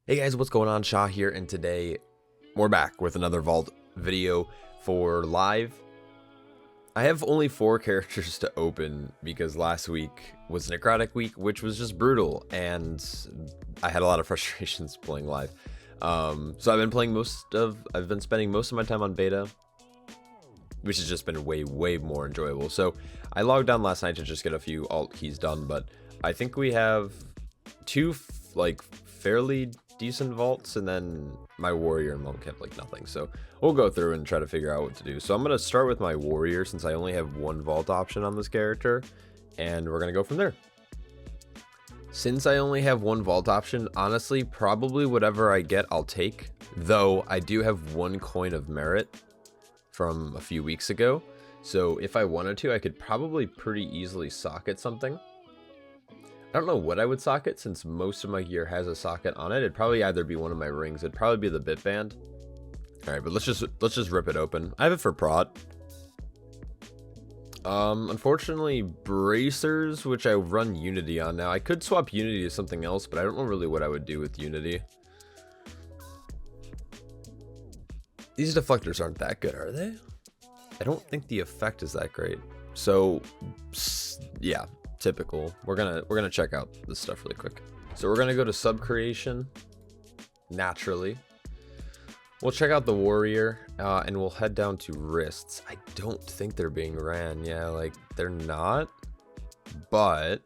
Hey guys, what's going on? Shaw here, and today we're back with another Vault video for live. I have only 4 characters to open because last week was Necrotic week, which was just brutal, and I had a lot of frustrations playing live. So I've been spending most of my time on beta, which has just been way more enjoyable. So I logged on last night to just get a few alt keys done, but I think we have 2 fairly decent vaults, and then my warrior and monk have nothing. So we'll go through and try to figure out what to do. So I'm going to start with my warrior since I only have 1 vault option on this character, and we're going to go from there. Since I only have 1 vault option, honestly, probably whatever I get, I'll take. Though I do have 1 coin of merit from a few weeks ago. So if I wanted to, I could probably pretty easily socket something. I don't know what I would socket since most of my gear has a socket on it. It'd probably either be one of my rings. It'd probably be the bit band. All right, but let's just rip it open. I have it for prot. Unfortunately, bracers, which I run Unity on now. I could swap Unity to something else, but I don't know really what I would do with Unity. These deflectors aren't that good, are they? I don't think the effect is that great. So, yeah. Typical. We're gonna check out this stuff really quick. So we're gonna go to sub creation naturally. We'll check out the warrior and we'll head down to wrists. I don't think they're being ran. Yeah, they're not. But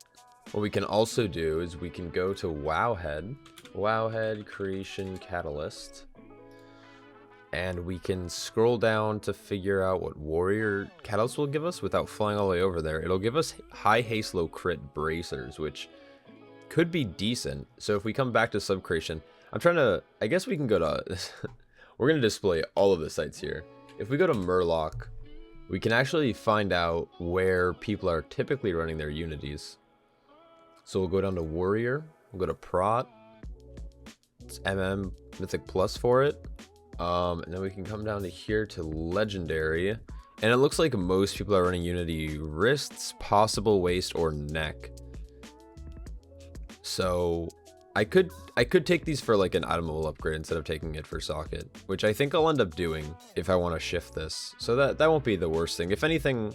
what we can also do is we can go to wowhead creation catalyst, and we can scroll down to figure out what warrior catalyst will give us without flying all the way over there. It'll give us high haste, low crit bracers, which could be decent. So if we come back to sub creation, I guess we can go to, we're going to display all of the sites here. If we go to Murloc, we can actually find out where people are typically running their unities. So we'll go down to warrior, we'll go to prot, it's MM mythic plus for it. And then we can come down to here to legendary, and it looks like most people are running Unity wrists, possible waist, or neck. So I could take these for an item level upgrade instead of taking it for socket, which I think I'll end up doing if I want to shift this. So that won't be the worst thing. If anything,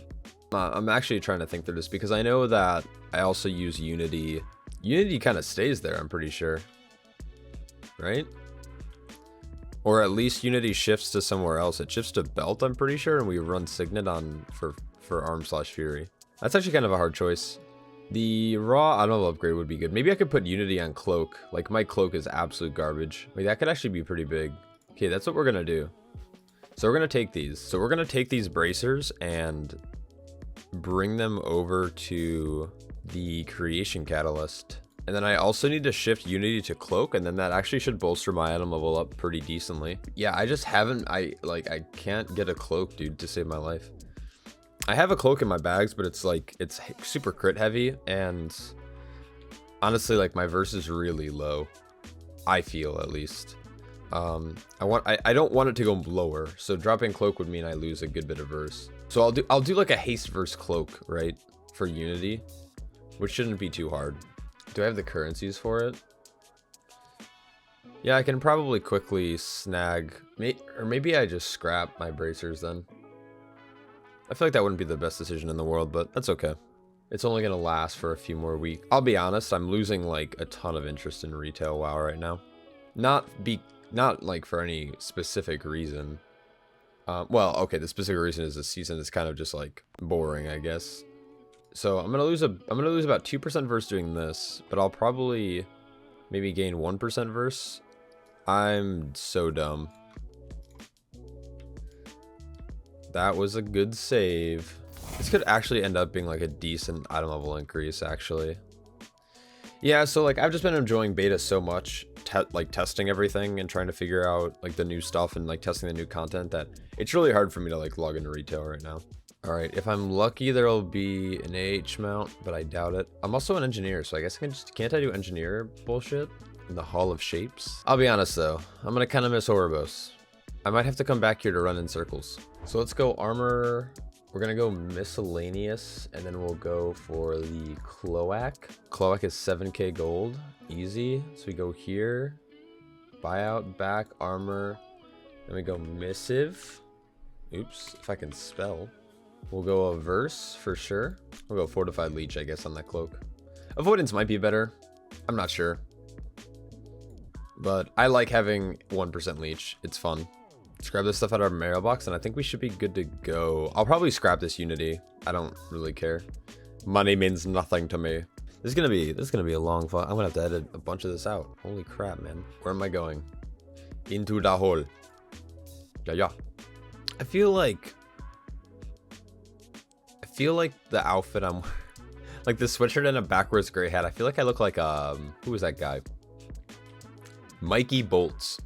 I'm actually trying to think through this because I know that I also use Unity. Unity kind of stays there, I'm pretty sure, right? Or at least Unity shifts to somewhere else. It shifts to belt, I'm pretty sure, and we run Signet on for arm/fury. That's actually kind of a hard choice. The raw item upgrade would be good. Maybe I could put Unity on cloak. My cloak is absolute garbage. That could actually be pretty big. Okay, that's what we're gonna do. So we're gonna take these. So we're gonna take these bracers and bring them over to the creation catalyst. And then I also need to shift Unity to cloak, and then that actually should bolster my item level up pretty decently. Yeah, I just haven't, I can't get a cloak, dude, to save my life. I have a cloak in my bags, but it's super crit heavy, and honestly, my verse is really low. I feel, at least. I don't want it to go lower, so dropping cloak would mean I lose a good bit of verse. So I'll do a haste verse cloak, right, for Unity, which shouldn't be too hard. Do I have the currencies for it? Yeah, I can probably quickly snag, or maybe I just scrap my bracers then. I feel like that wouldn't be the best decision in the world, but that's okay. It's only gonna last for a few more weeks. I'll be honest, I'm losing a ton of interest in retail WoW right now. Not for any specific reason. Well, okay, the specific reason is the season is kind of just boring, I guess. So I'm gonna lose about 2% verse doing this, but I'll probably maybe gain 1% verse. I'm so dumb. That was a good save. This could actually end up being a decent item level increase, actually. Yeah, so I've just been enjoying beta so much, testing everything and trying to figure out the new stuff and testing the new content, that it's really hard for me to log into retail right now. All right, if I'm lucky, there'll be an AH mount, but I doubt it. I'm also an engineer, so I guess can't I do engineer bullshit in the Hall of Shapes? I'll be honest though, I'm gonna kind of miss Ouroboros. I might have to come back here to run in circles. So let's go armor. We're gonna go miscellaneous, and then we'll go for the cloac. Cloac is 7k gold, easy. So we go here, Buyout, back, armor. Then we go missive. Oops, if I can spell. We'll go averse for sure. We'll go fortified leech, I guess, on that cloak. Avoidance might be better. I'm not sure. But I like having 1% leech. It's fun. Scrap this stuff out of our mailbox, and I think we should be good to go. I'll probably scrap this unity. I don't really care. Money means nothing to me. This is gonna be a long fun. I'm gonna have to edit a bunch of this out. Holy crap, man. Where am I going? Into the hole. Yeah. I feel like the outfit I'm like the sweatshirt and a backwards gray hat. I feel like I look like who was that guy? Mikey Bolts.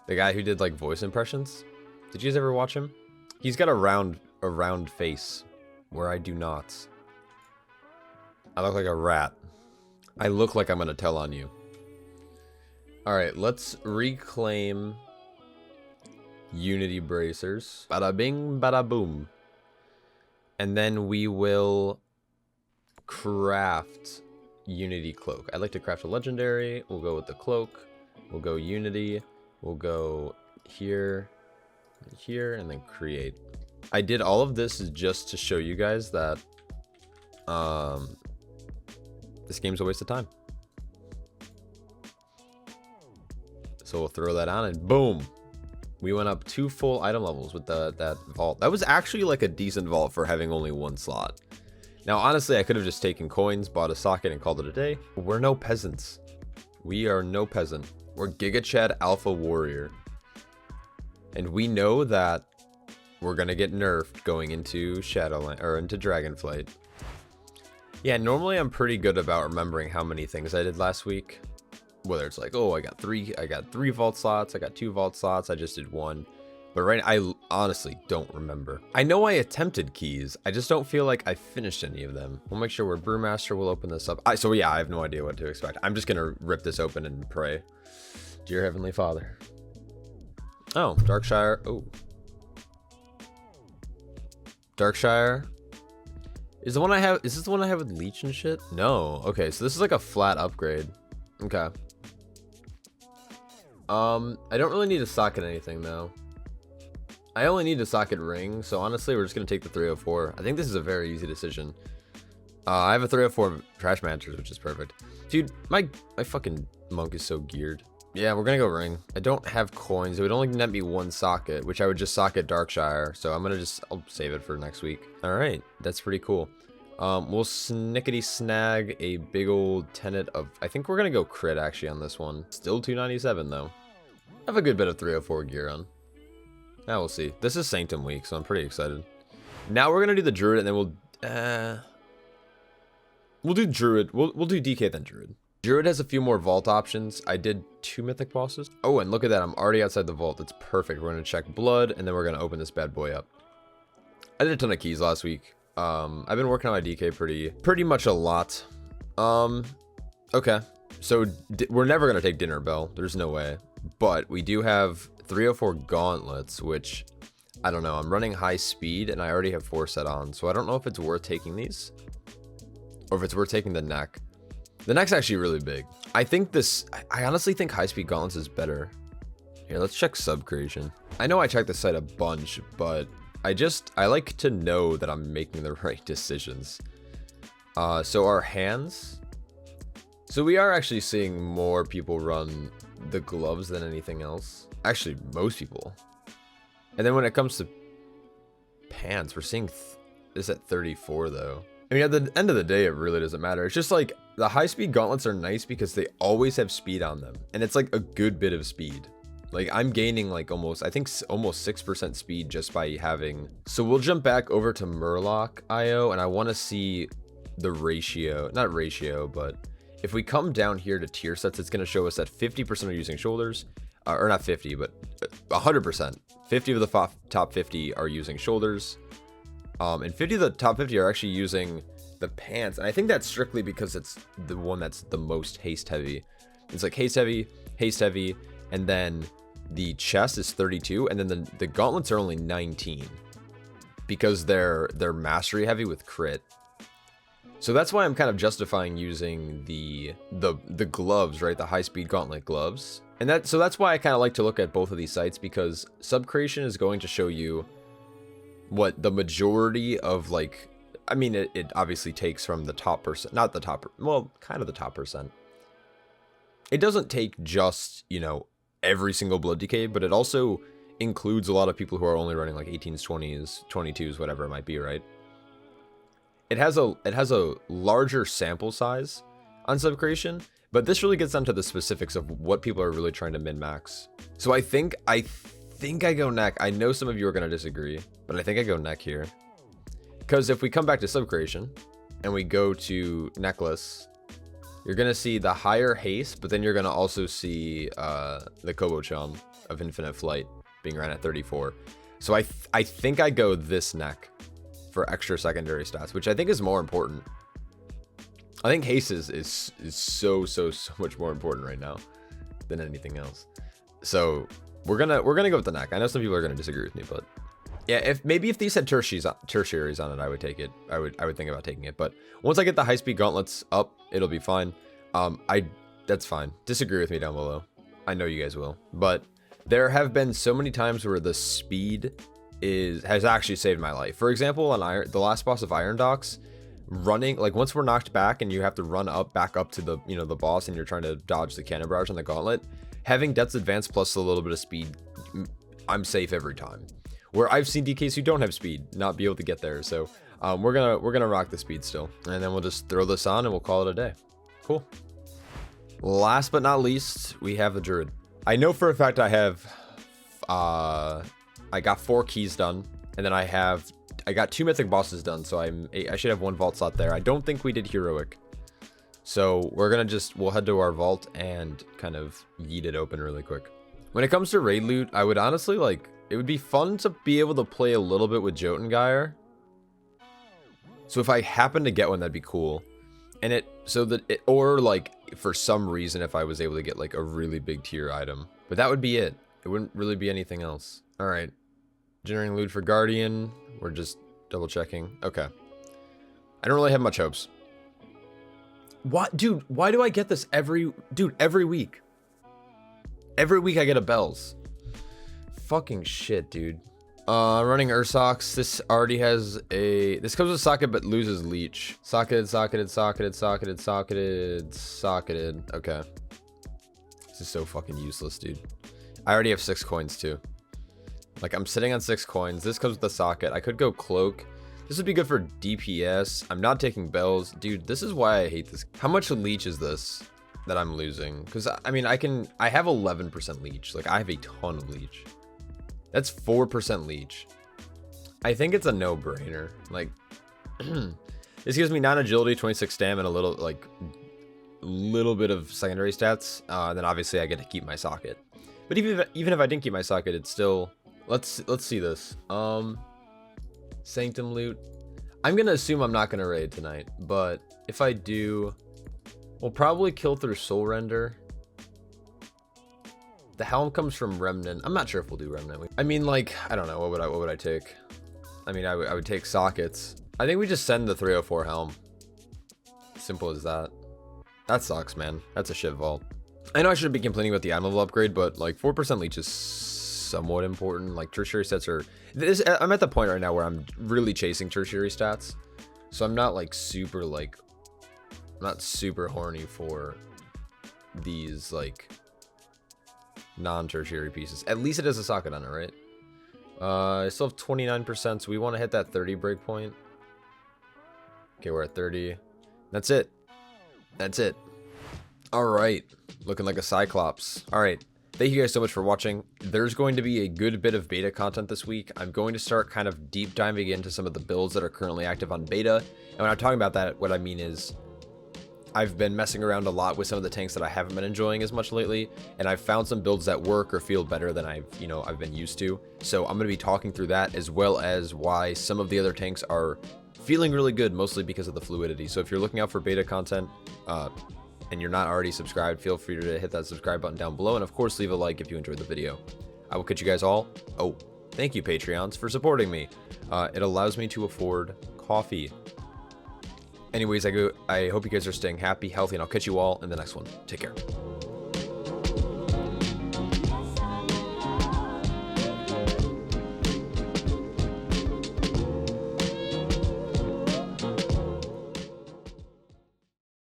The guy who did like voice impressions. Did you guys ever watch him? He's got a round face where I do not. I look like a rat. I look like I'm gonna tell on you. Alright, let's reclaim Unity bracers. Bada bing, bada boom. And then we will craft Unity cloak. I'd like to craft a legendary. We'll go with the cloak. We'll go Unity. We'll go here, and then create. I did all of this just to show you guys that this game's a waste of time. So we'll throw that on and boom. We went up 2 full item levels with that vault. That was actually like a decent vault for having only 1 slot. Now, honestly, I could have just taken coins, bought a socket, and called it a day. But we're no peasants. We are no peasant. We're Giga Chad Alpha Warrior. And we know that we're gonna get nerfed going into Shadowland or into Dragonflight. Yeah, normally I'm pretty good about remembering how many things I did last week. Whether it's like, oh, I got 3 vault slots, I got 2 vault slots, I just did 1. But right now, I honestly don't remember. I know I attempted keys. I just don't feel like I finished any of them. We'll make sure we're Brewmaster. We'll open this up. So yeah, I have no idea what to expect. I'm just gonna rip this open and pray. Dear Heavenly Father. Oh, Darkshire. Oh. Darkshire. Is this the one I have with leech and shit? No. Okay, so this is like a flat upgrade. Okay. I don't really need to socket anything though. I only need to socket ring, so honestly, we're just gonna take the 304. I think this is a very easy decision. I have a 304 trash managers, which is perfect. Dude, my fucking monk is so geared. Yeah, we're gonna go ring. I don't have coins. It would only net me 1 socket, which I would just socket Darkshire. So I'll save it for next week. All right, that's pretty cool. We'll snickety snag a big old tenet of, I think we're gonna go crit actually on this one. Still 297 though. I have a good bit of 304 gear on. Now we'll see. This is Sanctum week, so I'm pretty excited. Now we're gonna do the Druid, and then we'll do Druid. We'll do DK then Druid. Druid has a few more vault options. I did 2 mythic bosses. Oh, and look at that. I'm already outside the vault. That's perfect. We're gonna check blood, and then we're gonna open this bad boy up. I did a ton of keys last week. I've been working on my DK pretty much a lot. Okay. So we're never gonna take Dinner Bell. There's no way. But we do have 304 gauntlets, which I don't know. I'm running high speed, and I already have 4 set on, so I don't know if it's worth taking these, or if it's worth taking the neck. The neck's actually really big. I honestly think high speed gauntlets is better. Here, let's check sub creation. I know I checked the site a bunch, but I like to know that I'm making the right decisions. So our hands. So we are actually seeing more people run the gloves than anything else. Actually, most people. And then when it comes to pants, we're seeing this at 34 though. I mean, at the end of the day, it really doesn't matter. It's just like the high speed gauntlets are nice because they always have speed on them. And it's like a good bit of speed. Like I'm gaining like almost 6% speed just by having. So we'll jump back over to Murloc IO, and I want to see the ratio, not ratio, but if we come down here to tier sets, it's going to show us that 50% are using shoulders, or not 50, but 100%. 50 of the top 50 are using shoulders, and 50 of the top 50 are actually using the pants. And I think that's strictly because it's the one that's the most haste heavy. It's like haste heavy, and then the chest is 32, and then the gauntlets are only 19 because they're mastery heavy with crit. So that's why I'm kind of justifying using the gloves, right? The high-speed gauntlet gloves. And that's why I kind of like to look at both of these sites, because Subcreation is going to show you what the majority of, like, I mean, it obviously takes from the top percent, not the top, well, kind of the top percent. It doesn't take just, you know, every single blood decay, but it also includes a lot of people who are only running like 18s, 20s, 22s, whatever it might be, right? It has a larger sample size on Subcreation, but this really gets down to the specifics of what people are really trying to min-max. So I think I go neck. I know some of you are going to disagree, but I think I go neck here. Because if we come back to Subcreation and we go to necklace, you're going to see the higher haste, but then you're going to also see the Kobo-chan of Infinite Flight being ran at 34. So I think I go this neck for extra secondary stats, which I think is more important. I think haste is so much more important right now than anything else. So we're gonna go with the neck. I know some people are gonna disagree with me, but yeah, if these had tertiaries on it, I would take it. I would think about taking it. But once I get the high speed gauntlets up, it'll be fine. That's fine. Disagree with me down below. I know you guys will. But there have been so many times where the speed has actually saved my life. For example, on the last boss of Iron Docks, running, like, once we're knocked back and you have to run back up to the, you know, the boss, and you're trying to dodge the cannon barrage on the gauntlet, having Depth's Advance plus a little bit of speed, I'm safe every time. Where I've seen DKs who don't have speed not be able to get there. So we're gonna rock the speed still, and then we'll just throw this on and we'll call it a day. Cool. Last but not least, we have the Druid. I know for a fact I have I got 4 keys done, and then I got 2 mythic bosses done, so I should have 1 vault slot there. I don't think we did heroic, so we'll head to our vault and kind of yeet it open really quick. When it comes to raid loot, I would honestly it would be fun to be able to play a little bit with Jotungeir. So if I happen to get one, that'd be cool. And or like for some reason, if I was able to get like a really big tier item, but that would be it. It wouldn't really be anything else. All right. Generating loot for Guardian. We're just double checking. Okay. I don't really have much hopes. What, dude? Why do I get this every week? Every week I get a bells. Fucking shit, dude. Running Ursox. This already has this comes with socket but loses leech. Socketed. Okay. This is so fucking useless, dude. I already have 6 coins too. Like, I'm sitting on 6 coins. This comes with the socket. I could go cloak. This would be good for DPS. I'm not taking bells. Dude, this is why I hate this. How much leech is this that I'm losing? Because, I mean, I have 11% leech. Like, I have a ton of leech. That's 4% leech. I think it's a no-brainer. Like, this gives me 9 agility, 26 stam, and a little bit of secondary stats. Then obviously I get to keep my socket. But even if I didn't keep my socket, it's still... Let's see this. Sanctum loot. I'm gonna assume I'm not gonna raid tonight, but if I do, we'll probably kill through Soul Render. The helm comes from Remnant. I'm not sure if we'll do Remnant. I mean, like, I don't know. What would I take? I mean, I would take sockets. I think we just send the 304 helm. Simple as that. That sucks, man. That's a shit vault. I know I shouldn't be complaining about the item level upgrade, but like 4% leech is somewhat important. Like tertiary stats are I'm at the point right now where I'm really chasing tertiary stats, so I'm not like super horny for these like non-tertiary pieces. At least it has a socket on it, right? I still have 29%, so we want to hit that 30 breakpoint. Okay, we're at 30. That's it. All right, looking like a Cyclops. All right, thank you guys so much for watching. There's going to be a good bit of beta content this week. I'm going to start kind of deep diving into some of the builds that are currently active on beta. And when I'm talking about that, what I mean is I've been messing around a lot with some of the tanks that I haven't been enjoying as much lately, and I've found some builds that work or feel better than I've been used to. So I'm going to be talking through that, as well as why some of the other tanks are feeling really good, mostly because of the fluidity. So if you're looking out for beta content, and you're not already subscribed, feel free to hit that subscribe button down below, and of course leave a like if you enjoyed the video. I will catch you guys all. Oh, thank you Patreons for supporting me. It allows me to afford coffee. Anyways, I hope you guys are staying happy, healthy, and I'll catch you all in the next one. Take care.